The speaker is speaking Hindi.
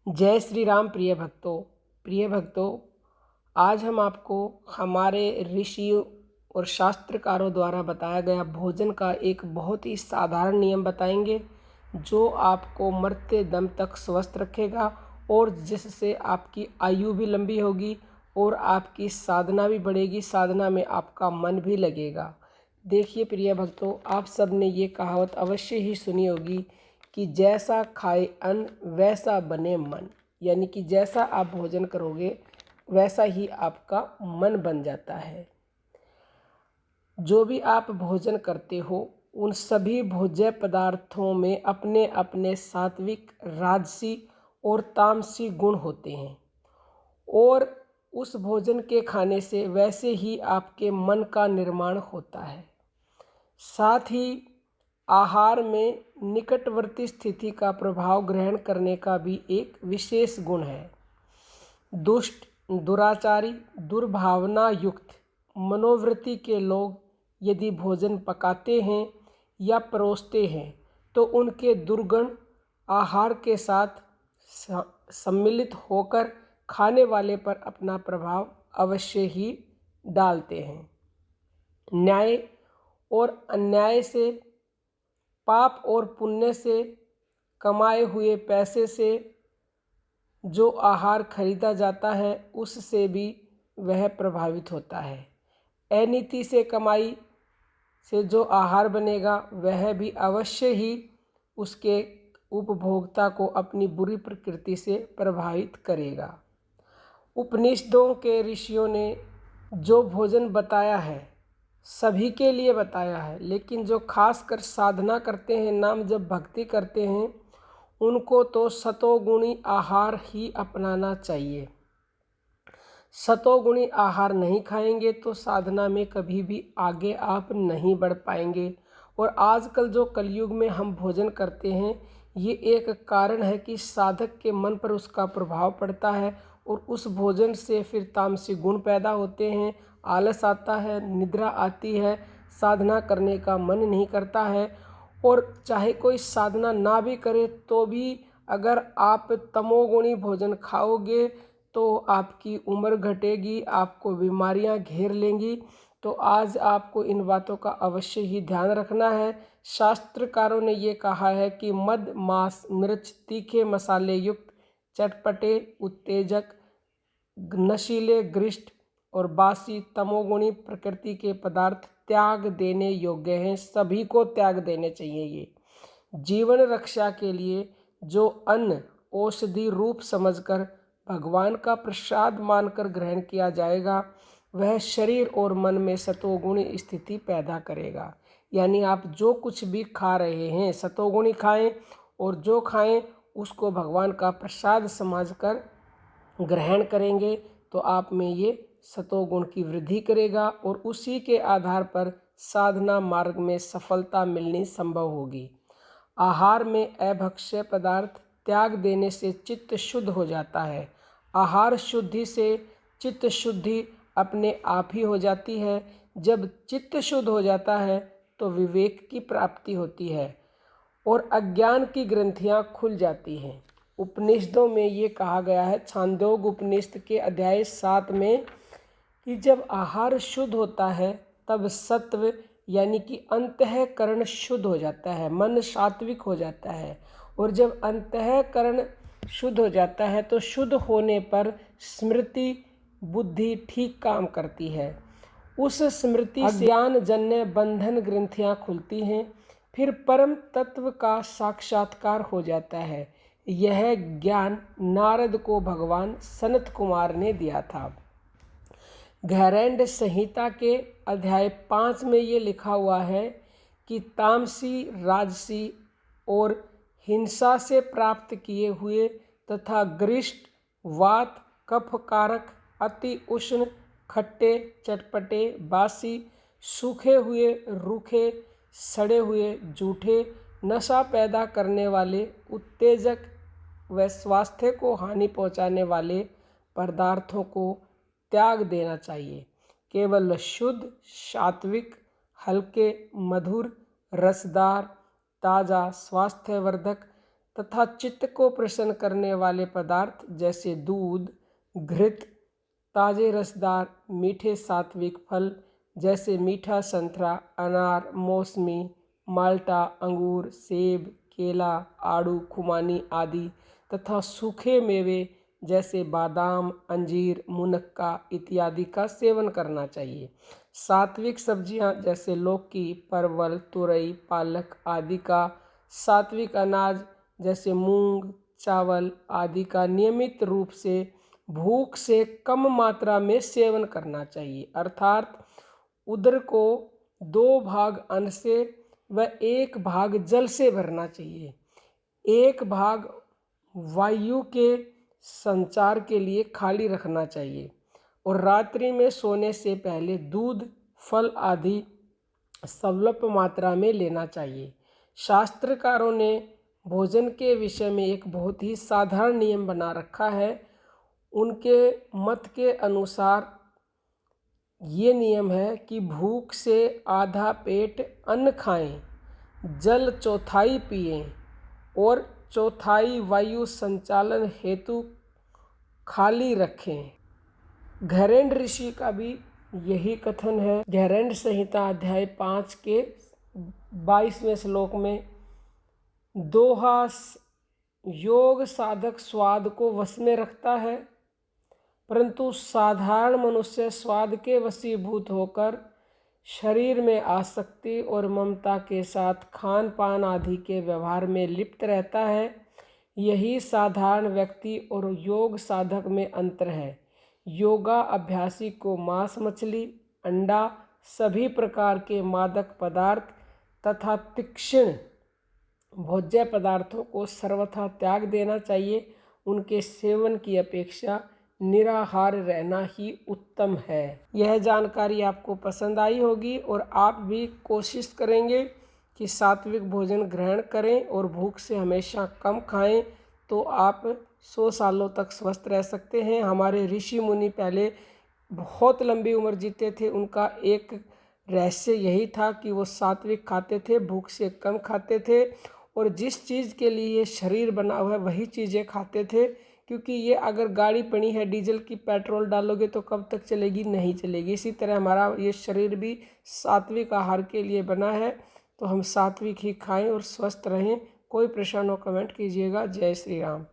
जय श्री राम। प्रिय भक्तों, आज हम आपको हमारे ऋषियों और शास्त्रकारों द्वारा बताया गया भोजन का एक बहुत ही साधारण नियम बताएंगे, जो आपको मरते दम तक स्वस्थ रखेगा और जिससे आपकी आयु भी लंबी होगी और आपकी साधना भी बढ़ेगी। साधना में आपका मन भी लगेगा। देखिए प्रिय भक्तों, आप सब ने ये कहावत अवश्य ही सुनी होगी कि जैसा खाए अन्न वैसा बने मन, यानी कि जैसा आप भोजन करोगे वैसा ही आपका मन बन जाता है। जो भी आप भोजन करते हो उन सभी भोज्य पदार्थों में अपने अपने सात्विक, राजसी और तामसी गुण होते हैं और उस भोजन के खाने से वैसे ही आपके मन का निर्माण होता है। साथ ही आहार में निकटवर्ती स्थिति का प्रभाव ग्रहण करने का भी एक विशेष गुण है। दुष्ट, दुराचारी, दुर्भावना युक्त मनोवृत्ति के लोग यदि भोजन पकाते हैं या परोसते हैं तो उनके दुर्गुण आहार के साथ सम्मिलित होकर खाने वाले पर अपना प्रभाव अवश्य ही डालते हैं। न्याय और अन्याय से, पाप और पुण्य से, कमाए हुए पैसे से जो आहार खरीदा जाता है उससे भी वह प्रभावित होता है। अनीति से कमाई से जो आहार बनेगा वह भी अवश्य ही उसके उपभोक्ता को अपनी बुरी प्रकृति से प्रभावित करेगा। उपनिषदों के ऋषियों ने जो भोजन बताया है सभी के लिए बताया है, लेकिन जो खासकर साधना करते हैं, नाम जब भक्ति करते हैं, उनको तो सतोगुणी आहार ही अपनाना चाहिए। सतोगुणी आहार नहीं खाएंगे तो साधना में कभी भी आगे आप नहीं बढ़ पाएंगे। और आजकल जो कलयुग में हम भोजन करते हैं, ये एक कारण है कि साधक के मन पर उसका प्रभाव पड़ता है और उस भोजन से फिर तामसी गुण पैदा होते हैं, आलस आता है, निद्रा आती है, साधना करने का मन नहीं करता है। और चाहे कोई साधना ना भी करे तो भी अगर आप तमोगुणी भोजन खाओगे तो आपकी उम्र घटेगी, आपको बीमारियां घेर लेंगी। तो आज आपको इन बातों का अवश्य ही ध्यान रखना है। शास्त्रकारों ने ये कहा है कि मद, मांस, मिर्च, तीखे मसाले युक्त, चटपटे, उत्तेजक, नशीले, ग्रिष्ट और बासी तमोगुणी प्रकृति के पदार्थ त्याग देने योग्य हैं। सभी को त्याग देने चाहिए। ये जीवन रक्षा के लिए जो अन्न औषधि रूप समझकर भगवान का प्रसाद मानकर ग्रहण किया जाएगा वह शरीर और मन में सतोगुणी स्थिति पैदा करेगा। यानी आप जो कुछ भी खा रहे हैं सतोगुणी खाएं और जो खाएं उसको भगवान का प्रसाद समझकर ग्रहण करेंगे तो आप में ये सतोगुण की वृद्धि करेगा और उसी के आधार पर साधना मार्ग में सफलता मिलनी संभव होगी। आहार में अभक्ष्य पदार्थ त्याग देने से चित्त शुद्ध हो जाता है। आहार शुद्धि से चित्त शुद्धि अपने आप ही हो जाती है। जब चित्त शुद्ध हो जाता है तो विवेक की प्राप्ति होती है और अज्ञान की ग्रंथियां खुल जाती हैं। उपनिषदों में ये कहा गया है, छांदोग्य उपनिषद के अध्याय 7 में, कि जब आहार शुद्ध होता है तब सत्व यानी कि अंतःकरण शुद्ध हो जाता है, मन सात्विक हो जाता है। और जब अंतःकरण शुद्ध हो जाता है तो शुद्ध होने पर स्मृति बुद्धि ठीक काम करती है। उस स्मृति से ज्ञान जन्य बंधन ग्रंथियां खुलती हैं, फिर परम तत्व का साक्षात्कार हो जाता है। यह ज्ञान नारद को भगवान सनत कुमार ने दिया था। घैरेंड संहिता के अध्याय 5 में ये लिखा हुआ है कि तामसी, राजसी और हिंसा से प्राप्त किए हुए तथा ग्रिष्ट, वात, कफकारक, अति उष्ण, खट्टे, चटपटे, बासी, सूखे हुए, रूखे, सड़े हुए, जूठे, नशा पैदा करने वाले, उत्तेजक व स्वास्थ्य को हानि पहुंचाने वाले पदार्थों को त्याग देना चाहिए। केवल शुद्ध, सात्विक, हल्के, मधुर, रसदार, ताज़ा, स्वास्थ्यवर्धक तथा चित्त को प्रसन्न करने वाले पदार्थ जैसे दूध, घृत, ताजे रसदार मीठे सात्विक फल जैसे मीठा संतरा, अनार, मौसमी, माल्टा, अंगूर, सेब, केला, आड़ू, खुमानी आदि तथा सूखे मेवे जैसे बादाम, अंजीर, मुनक्का इत्यादि का सेवन करना चाहिए। सात्विक सब्जियां जैसे लौकी, परवल, तुरई, पालक आदि का, सात्विक अनाज जैसे मूंग, चावल आदि का नियमित रूप से भूख से कम मात्रा में सेवन करना चाहिए। अर्थात उदर को 2 भाग अन्न से व 1 भाग जल से भरना चाहिए। 1 भाग वायु के संचार के लिए खाली रखना चाहिए और रात्रि में सोने से पहले दूध, फल आदि स्वल्प मात्रा में लेना चाहिए। शास्त्रकारों ने भोजन के विषय में एक बहुत ही साधारण नियम बना रखा है। उनके मत के अनुसार ये नियम है कि भूख से आधा पेट अन्न खाएं, जल चौथाई पिएं और चौथाई वायु संचालन हेतु खाली रखें। घैरेंड ऋषि का भी यही कथन है। घैरेंड संहिता अध्याय 5 के 22वें श्लोक में, दोहा योग साधक स्वाद को वश में रखता है, परंतु साधारण मनुष्य स्वाद के वशीभूत होकर शरीर में आसक्ति और ममता के साथ खान पान आदि के व्यवहार में लिप्त रहता है। यही साधारण व्यक्ति और योग साधक में अंतर है। योगा अभ्यासी को मांस, मछली, अंडा, सभी प्रकार के मादक पदार्थ तथा तीक्ष्ण भोज्य पदार्थों को सर्वथा त्याग देना चाहिए। उनके सेवन की अपेक्षा निराहार रहना ही उत्तम है। यह जानकारी आपको पसंद आई होगी और आप भी कोशिश करेंगे कि सात्विक भोजन ग्रहण करें और भूख से हमेशा कम खाएं, तो आप 100 सालों तक स्वस्थ रह सकते हैं। हमारे ऋषि मुनि पहले बहुत लंबी उम्र जीते थे। उनका एक रहस्य यही था कि वो सात्विक खाते थे, भूख से कम खाते थे और जिस चीज़ के लिए शरीर बना हुआ है वही चीज़ें खाते थे। क्योंकि ये अगर गाड़ी पड़ी है डीजल की, पेट्रोल डालोगे तो कब तक चलेगी, नहीं चलेगी। इसी तरह हमारा ये शरीर भी सात्विक आहार के लिए बना है, तो हम सात्विक ही खाएं और स्वस्थ रहें। कोई प्रश्न हो कमेंट कीजिएगा। जय श्री राम।